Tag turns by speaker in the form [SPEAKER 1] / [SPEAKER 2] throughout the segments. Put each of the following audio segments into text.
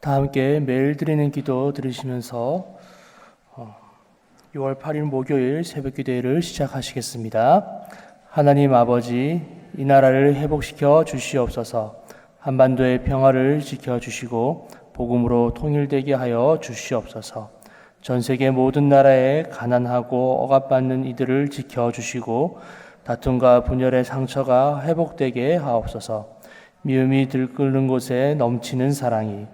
[SPEAKER 1] 다 함께 매일 드리는 기도 들으시면서 6월 8일 목요일 새벽 기도회를 시작하시겠습니다. 하나님 아버지, 이 나라를 회복시켜 주시옵소서. 한반도의 평화를 지켜주시고 복음으로 통일되게 하여 주시옵소서. 전 세계 모든 나라에 가난하고 억압받는 이들을 지켜주시고 다툼과 분열의 상처가 회복되게 하옵소서. 미움이 들끓는 곳에 넘치는 사랑이,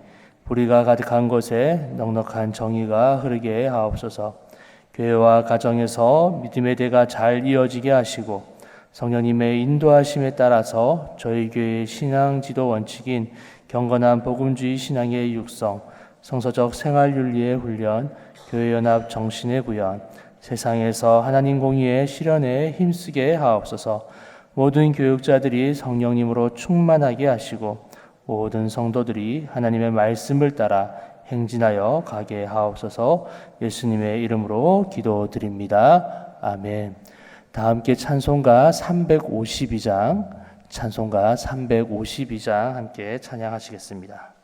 [SPEAKER 1] 불의가 가득한 곳에 넉넉한 정의가 흐르게 하옵소서. 교회와 가정에서 믿음의 대가 잘 이어지게 하시고 성령님의 인도하심에 따라서 저희 교회의 신앙 지도 원칙인 경건한 복음주의 신앙의 육성, 성서적 생활윤리의 훈련, 교회연합 정신의 구현, 세상에서 하나님 공의의 실현에 힘쓰게 하옵소서. 모든 교육자들이 성령님으로 충만하게 하시고 모든 성도들이 하나님의 말씀을 따라 행진하여 가게 하옵소서. 예수님의 이름으로 기도드립니다. 아멘. 다 함께 찬송가 352장 함께 찬양하시겠습니다.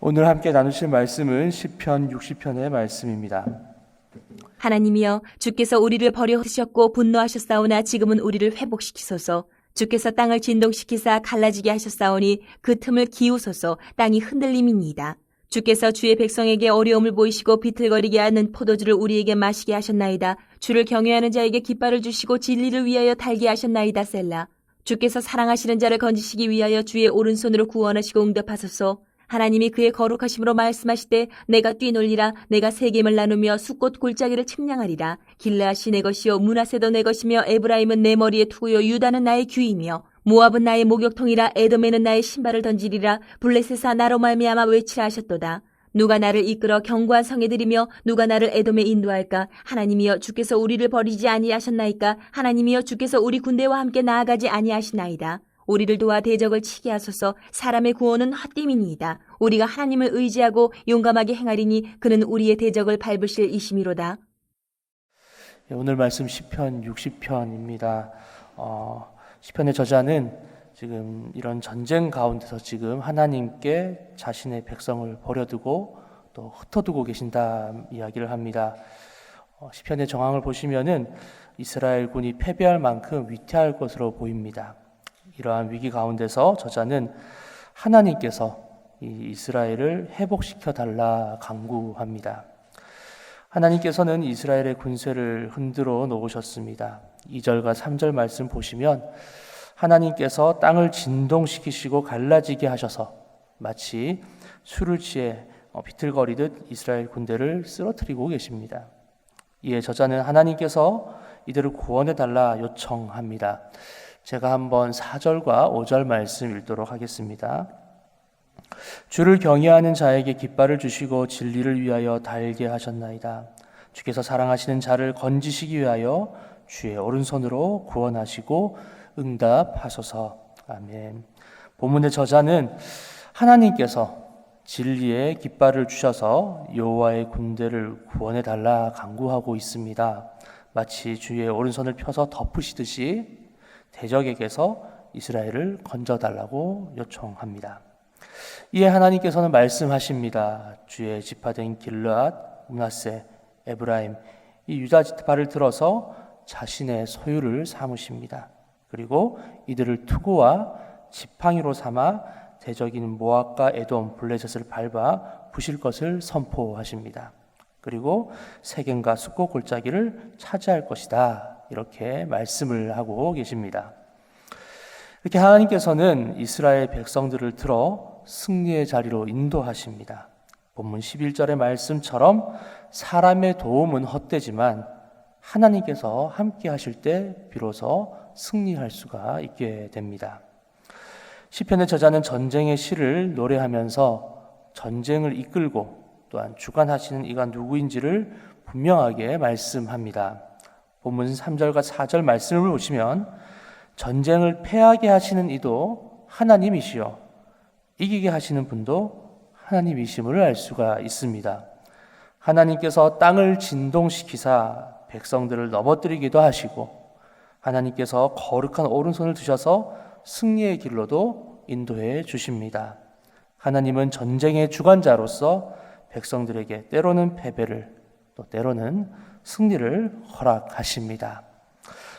[SPEAKER 1] 오늘 함께 나누실 말씀은 시편 60편의 말씀입니다.
[SPEAKER 2] 하나님이여, 주께서 우리를 버려두셨고 분노하셨사오나 지금은 우리를 회복시키소서. 주께서 땅을 진동시키사 갈라지게 하셨사오니 그 틈을 기우소서. 땅이 흔들림이니이다. 주께서 주의 백성에게 어려움을 보이시고 비틀거리게 하는 포도주를 우리에게 마시게 하셨나이다. 주를 경외하는 자에게 깃발을 주시고 진리를 위하여 달게 하셨나이다. 셀라. 주께서 사랑하시는 자를 건지시기 위하여 주의 오른손으로 구원하시고 응답하소서. 하나님이 그의 거룩하심으로 말씀하시되 내가 뛰놀리라. 내가 세겜을 나누며 숫꽃 골짜기를 측량하리라. 길르앗이 내 것이요 므낫세도 내 것이며 에브라임은 내 머리에 투구요 유다는 나의 귀이며 모압은 나의 목욕통이라. 에돔에는 나의 신발을 던지리라. 블레셋아 나로 말미암아 외치라 하셨도다. 누가 나를 이끌어 견고한 성에 들이며 누가 나를 에돔에 인도할까? 하나님이여, 주께서 우리를 버리지 아니하셨나이까? 하나님이여, 주께서 우리 군대와 함께 나아가지 아니하시나이다. 우리를 도와 대적을 치게 하소서. 사람의 구원은 헛됨이니이다. 우리가 하나님을 의지하고 용감하게 행하리니 그는 우리의 대적을 밟으실 이심이로다.
[SPEAKER 1] 오늘 말씀 시편 60편입니다. 시편의 저자는 지금 이런 전쟁 가운데서 지금 하나님께 자신의 백성을 버려두고 또 흩어두고 계신다 이야기를 합니다. 시편의 정황을 보시면은 이스라엘 군이 패배할 만큼 위태할 것으로 보입니다. 이러한 위기 가운데서 저자는 하나님께서 이 이스라엘을 회복시켜 달라 간구합니다. 하나님께서는 이스라엘의 군세를 흔들어 놓으셨습니다. 2절과 3절 말씀 보시면 하나님께서 땅을 진동시키시고 갈라지게 하셔서 마치 술을 취해 비틀거리듯 이스라엘 군대를 쓰러뜨리고 계십니다. 이에 저자는 하나님께서 이들을 구원해 달라 요청합니다. 제가 한번 4절과 5절 말씀 읽도록 하겠습니다. 주를 경외하는 자에게 깃발을 주시고 진리를 위하여 달게 하셨나이다. 주께서 사랑하시는 자를 건지시기 위하여 주의 오른손으로 구원하시고 응답하소서. 아멘. 본문의 저자는 하나님께서 진리의 깃발을 주셔서 여호와의 군대를 구원해 달라 간구하고 있습니다. 마치 주의 오른손을 펴서 덮으시듯이 대적에게서 이스라엘을 건져달라고 요청합니다. 이에 하나님께서는 말씀하십니다. 주의 지파된 길르앗, 므낫세, 에브라임 이 유다 지파를 들어서 자신의 소유를 삼으십니다. 그리고 이들을 투구와 지팡이로 삼아 대적인 모압과 에돔, 블레셋을 밟아 부실 것을 선포하십니다. 그리고 세겜과 숫곳 골짜기를 차지할 것이다. 이렇게 말씀을 하고 계십니다. 이렇게 하나님께서는 이스라엘 백성들을 들어 승리의 자리로 인도하십니다. 본문 11절의 말씀처럼 사람의 도움은 헛되지만 하나님께서 함께 하실 때 비로소 승리할 수가 있게 됩니다. 시편의 저자는 전쟁의 시를 노래하면서 전쟁을 이끌고 또한 주관하시는 이가 누구인지를 분명하게 말씀합니다. 본문 3절과 4절 말씀을 보시면 전쟁을 패하게 하시는 이도 하나님이시요 이기게 하시는 분도 하나님이심을 알 수가 있습니다. 하나님께서 땅을 진동시키사 백성들을 넘어뜨리기도 하시고 하나님께서 거룩한 오른손을 드셔서 승리의 길로도 인도해 주십니다. 하나님은 전쟁의 주관자로서 백성들에게 때로는 패배를 또 때로는 승리를 허락하십니다.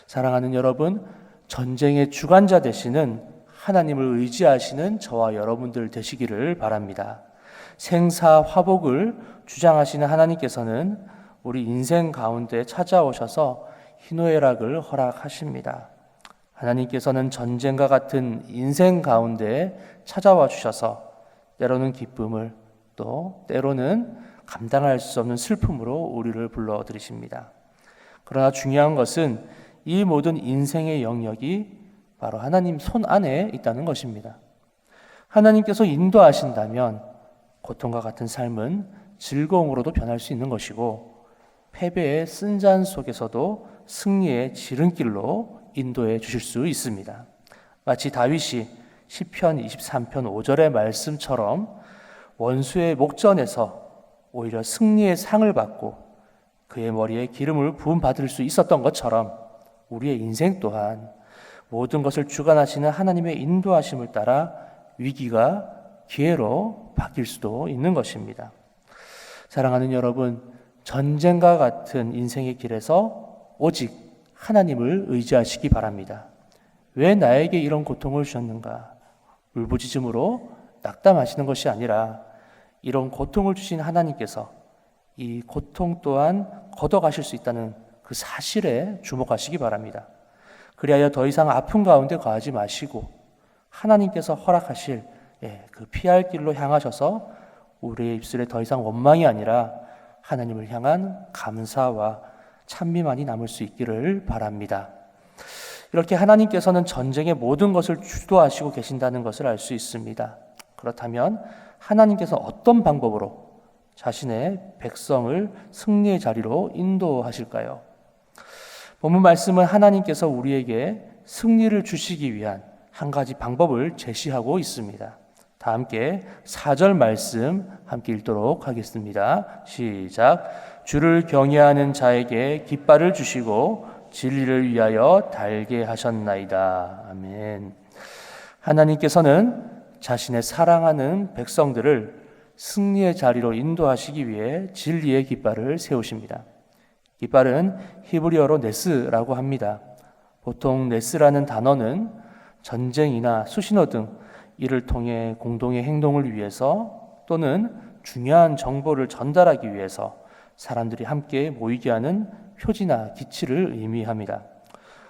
[SPEAKER 1] 사랑하는 여러분, 전쟁의 주관자 되시는 하나님을 의지하시는 저와 여러분들 되시기를 바랍니다. 생사화복을 주장하시는 하나님께서는 우리 인생 가운데 찾아오셔서 희노애락을 허락하십니다. 하나님께서는 전쟁과 같은 인생 가운데 찾아와 주셔서 때로는 기쁨을 또 때로는 감당할 수 없는 슬픔으로 우리를 불러들이십니다. 그러나 중요한 것은 이 모든 인생의 영역이 바로 하나님 손 안에 있다는 것입니다. 하나님께서 인도하신다면 고통과 같은 삶은 즐거움으로도 변할 수 있는 것이고 패배의 쓴잔 속에서도 승리의 지름길로 인도해 주실 수 있습니다. 마치 다윗이 시편 23편 5절의 말씀처럼 원수의 목전에서 오히려 승리의 상을 받고 그의 머리에 기름을 부음 받을 수 있었던 것처럼 우리의 인생 또한 모든 것을 주관하시는 하나님의 인도하심을 따라 위기가 기회로 바뀔 수도 있는 것입니다. 사랑하는 여러분, 전쟁과 같은 인생의 길에서 오직 하나님을 의지하시기 바랍니다. 왜 나에게 이런 고통을 주셨는가? 울부짖음으로 낙담하시는 것이 아니라 이런 고통을 주신 하나님께서 이 고통 또한 걷어가실 수 있다는 그 사실에 주목하시기 바랍니다. 그리하여 더 이상 아픔 가운데 거하지 마시고 하나님께서 허락하실 그 피할 길로 향하셔서 우리의 입술에 더 이상 원망이 아니라 하나님을 향한 감사와 찬미만이 남을 수 있기를 바랍니다. 이렇게 하나님께서는 전쟁의 모든 것을 주도하시고 계신다는 것을 알 수 있습니다. 그렇다면 하나님께서 어떤 방법으로 자신의 백성을 승리의 자리로 인도하실까요? 본문 말씀은 하나님께서 우리에게 승리를 주시기 위한 한 가지 방법을 제시하고 있습니다. 다 함께 4절 말씀 함께 읽도록 하겠습니다. 시작. 주를 경외하는 자에게 깃발을 주시고 진리를 위하여 달게 하셨나이다. 아멘. 하나님께서는 자신의 사랑하는 백성들을 승리의 자리로 인도하시기 위해 진리의 깃발을 세우십니다. 깃발은 히브리어로 네스라고 합니다. 보통 네스라는 단어는 전쟁이나 수신호 등 이를 통해 공동의 행동을 위해서 또는 중요한 정보를 전달하기 위해서 사람들이 함께 모이게 하는 표지나 기치를 의미합니다.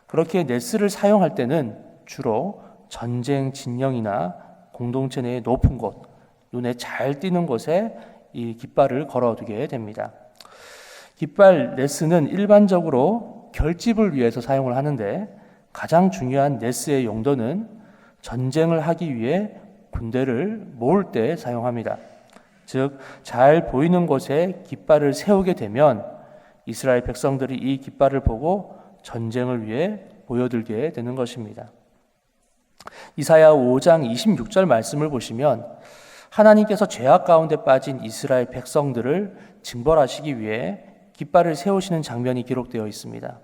[SPEAKER 1] 그렇게 네스를 사용할 때는 주로 전쟁 진영이나 공동체 내의 높은 곳, 눈에 잘 띄는 곳에 이 깃발을 걸어두게 됩니다. 깃발 네스는 일반적으로 결집을 위해서 사용을 하는데 가장 중요한 네스의 용도는 전쟁을 하기 위해 군대를 모을 때 사용합니다. 즉, 잘 보이는 곳에 깃발을 세우게 되면 이스라엘 백성들이 이 깃발을 보고 전쟁을 위해 모여들게 되는 것입니다. 이사야 5장 26절 말씀을 보시면 하나님께서 죄악 가운데 빠진 이스라엘 백성들을 징벌하시기 위해 깃발을 세우시는 장면이 기록되어 있습니다.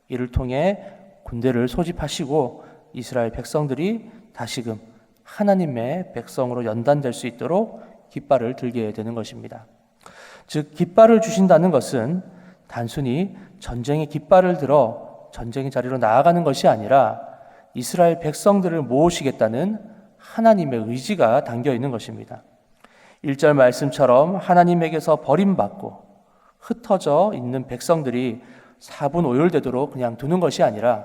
[SPEAKER 1] 이를 통해 군대를 소집하시고 이스라엘 백성들이 다시금 하나님의 백성으로 연단될 수 있도록 깃발을 들게 되는 것입니다. 즉, 깃발을 주신다는 것은 단순히 전쟁의 깃발을 들어 전쟁의 자리로 나아가는 것이 아니라 이스라엘 백성들을 모으시겠다는 하나님의 의지가 담겨 있는 것입니다. 1절 말씀처럼 하나님에게서 버림받고 흩어져 있는 백성들이 사분오열되도록 그냥 두는 것이 아니라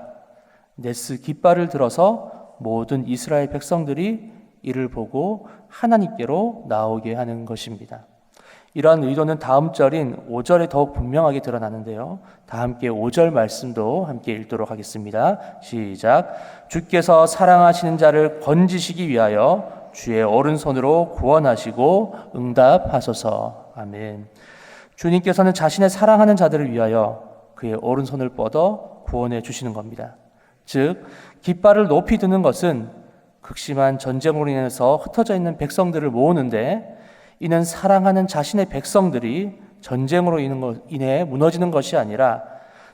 [SPEAKER 1] 네스 깃발을 들어서 모든 이스라엘 백성들이 이를 보고 하나님께로 나오게 하는 것입니다. 이러한 의도는 다음 절인 5절에 더욱 분명하게 드러나는데요. 다 함께 5절 말씀도 함께 읽도록 하겠습니다. 시작. 주께서 사랑하시는 자를 건지시기 위하여 주의 오른손으로 구원하시고 응답하소서. 아멘. 주님께서는 자신의 사랑하는 자들을 위하여 그의 오른손을 뻗어 구원해 주시는 겁니다. 즉, 깃발을 높이 드는 것은 극심한 전쟁으로 인해서 흩어져 있는 백성들을 모으는데 이는 사랑하는 자신의 백성들이 전쟁으로 인해 무너지는 것이 아니라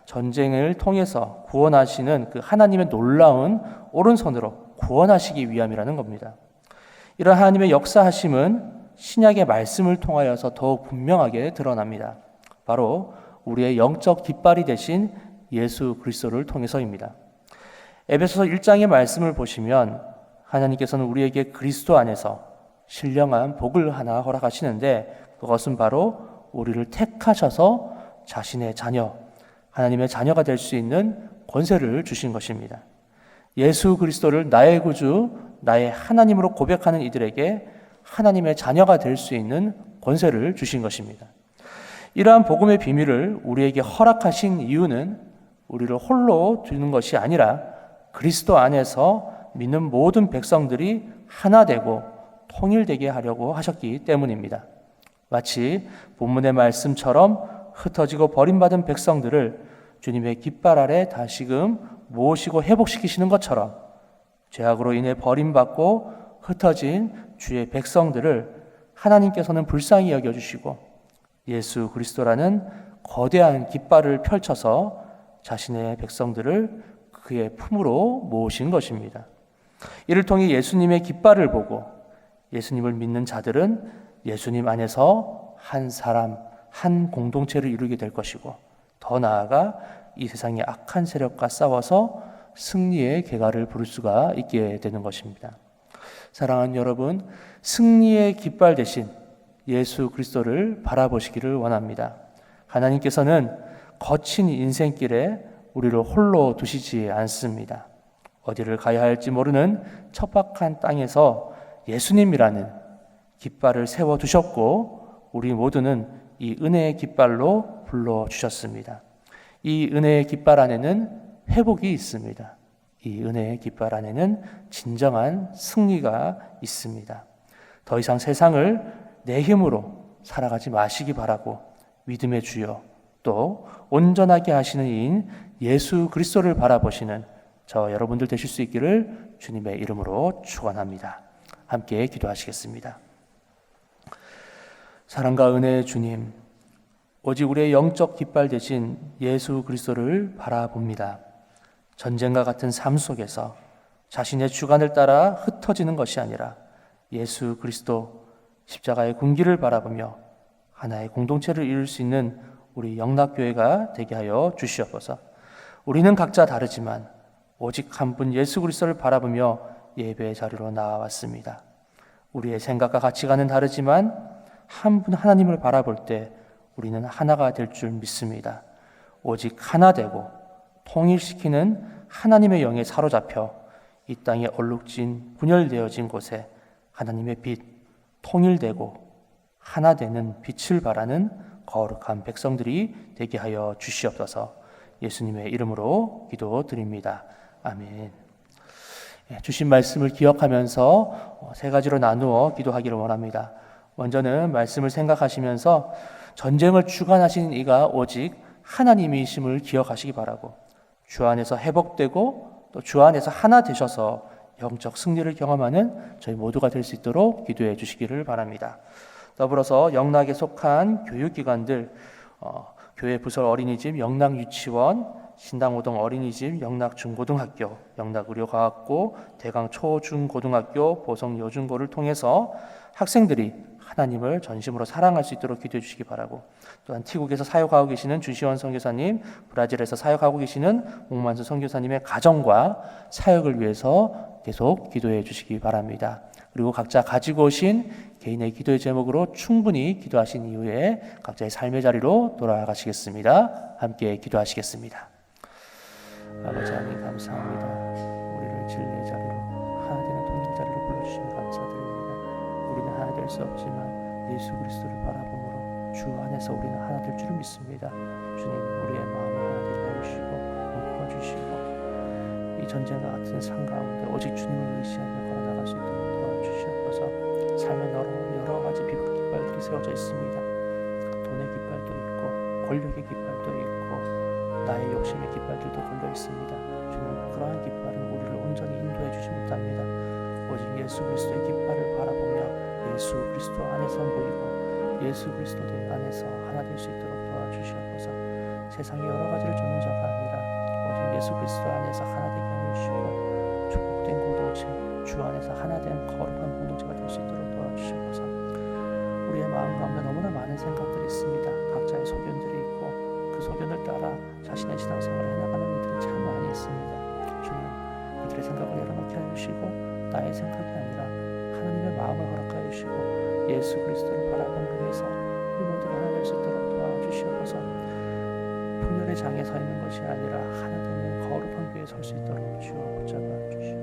[SPEAKER 1] 전쟁을 통해서 구원하시는 그 하나님의 놀라운 오른손으로 구원하시기 위함이라는 겁니다. 이런 하나님의 역사하심은 신약의 말씀을 통하여서 더욱 분명하게 드러납니다. 바로 우리의 영적 깃발이 되신 예수 그리스도를 통해서입니다. 에베소서 1장의 말씀을 보시면 하나님께서는 우리에게 그리스도 안에서 신령한 복을 하나 허락하시는데 그것은 바로 우리를 택하셔서 자신의 자녀, 하나님의 자녀가 될 수 있는 권세를 주신 것입니다. 예수 그리스도를 나의 구주, 나의 하나님으로 고백하는 이들에게 하나님의 자녀가 될 수 있는 권세를 주신 것입니다. 이러한 복음의 비밀을 우리에게 허락하신 이유는 우리를 홀로 두는 것이 아니라 그리스도 안에서 믿는 모든 백성들이 하나 되고 통일되게 하려고 하셨기 때문입니다. 마치 본문의 말씀처럼 흩어지고 버림받은 백성들을 주님의 깃발 아래 다시금 모으시고 회복시키시는 것처럼 죄악으로 인해 버림받고 흩어진 주의 백성들을 하나님께서는 불쌍히 여겨주시고 예수 그리스도라는 거대한 깃발을 펼쳐서 자신의 백성들을 그의 품으로 모으신 것입니다. 이를 통해 예수님의 깃발을 보고 예수님을 믿는 자들은 예수님 안에서 한 사람, 한 공동체를 이루게 될 것이고 더 나아가 이 세상의 악한 세력과 싸워서 승리의 계가를 부를 수가 있게 되는 것입니다. 사랑하는 여러분, 승리의 깃발 대신 예수 그리스도를 바라보시기를 원합니다. 하나님께서는 거친 인생길에 우리를 홀로 두시지 않습니다. 어디를 가야 할지 모르는 척박한 땅에서 예수님이라는 깃발을 세워두셨고 우리 모두는 이 은혜의 깃발로 불러주셨습니다. 이 은혜의 깃발 안에는 회복이 있습니다. 이 은혜의 깃발 안에는 진정한 승리가 있습니다. 더 이상 세상을 내 힘으로 살아가지 마시기 바라고 믿음의 주여 또 온전하게 하시는 이인 예수 그리스도를 바라보시는 저와 여러분들 되실 수 있기를 주님의 이름으로 축원합니다. 함께 기도하시겠습니다. 사랑과 은혜의 주님, 오직 우리의 영적 깃발 되신 예수 그리스도를 바라봅니다. 전쟁과 같은 삶 속에서 자신의 주관을 따라 흩어지는 것이 아니라 예수 그리스도 십자가의 군기를 바라보며 하나의 공동체를 이룰 수 있는 우리 영락교회가 되게 하여 주시옵소서. 우리는 각자 다르지만 오직 한 분 예수 그리스도를 바라보며 예배의 자리로 나와왔습니다. 우리의 생각과 가치관은 다르지만 한 분 하나님을 바라볼 때 우리는 하나가 될 줄 믿습니다. 오직 하나 되고 통일시키는 하나님의 영에 사로잡혀 이 땅에 얼룩진 분열되어진 곳에 하나님의 빛, 통일되고 하나 되는 빛을 바라는 거룩한 백성들이 되게 하여 주시옵소서. 예수님의 이름으로 기도드립니다. 아멘. 주신 말씀을 기억하면서 세 가지로 나누어 기도하기를 원합니다. 먼저는 말씀을 생각하시면서 전쟁을 주관하시는 이가 오직 하나님이심을 기억하시기 바라고, 주 안에서 회복되고 또 주 안에서 하나 되셔서 영적 승리를 경험하는 저희 모두가 될 수 있도록 기도해 주시기를 바랍니다. 더불어서 영락에 속한 교육기관들, 교회 부설 어린이집, 영락유치원, 신당오동 어린이집, 영락중고등학교, 영락의료과학고, 대강 초중고등학교, 보성여중고를 통해서 학생들이 하나님을 전심으로 사랑할 수 있도록 기도해 주시기 바라고, 또한 태국에서 사역하고 계시는 주시원 선교사님, 브라질에서 사역하고 계시는 옥만수 선교사님의 가정과 사역을 위해서 계속 기도해 주시기 바랍니다. 그리고 각자 가지고 오신 개인의 기도의 제목으로 충분히 기도하신 이후에 각자의 삶의 자리로 돌아가시겠습니다. 함께 기도하시겠습니다. 아버지 하나님 감사합니다. 우리를 진리의 자리로, 하나 되는 통일의 자리로 불러주시며 감사드립니다. 우리는 하나 될 수 없지만 예수 그리스도를 바라보므로 주 안에서 우리는 하나 될 줄을 믿습니다. 주님, 우리의 마음을 하나 되게 해주시고 묶어주시고 이 전쟁과 같은 삶 가운데 오직 주님을 의지하며 걸어나갈 수 있도록 도와주시옵소서. 삶에 여러 가지 비극 깃발들이 세워져 있습니다. 돈의 깃발도 있고 권력의 깃발도 있고 나의 욕심의 깃발들도 걸려 있습니다. 주님, 그러한 깃발은 우리를 온전히 인도해 주지 못합니다. 오직 예수 그리스도의 깃발을 바라보며 예수 그리스도 안에서 모이고 예수 그리스도 안에서 하나 될 수 있도록 도와주시옵소서. 세상의 여러 가지를 쫓는 자가 아니라 오직 예수 그리스도 안에서 하나 되게 하여 주시고 축복된 공동체, 주 안에서 하나 된 거룩한 공동체가 될 수 있도록 도와주시옵소서. 우리의 마음 가운데 너무나 많은 생각들이 있습니다. 각자의 소견들이 있고 그 소견을 따라 자신의 신앙생활을 해나가는 이들이 참 많이 있습니다. 주님, 그들의 생각을 내려놓게 하여 주시고 나의 생각이 아니라 하나님의 마음을 허락하여 주시고 예수 그리스도를 바라보는 위해서 우리 모두가 하나 될 수 있도록 도와주시옵소서. 분열의 장에 서 있는 것이 아니라 하나 되는 거룩한 교회에 설 수 있도록 주여 붙잡아 주시옵소서.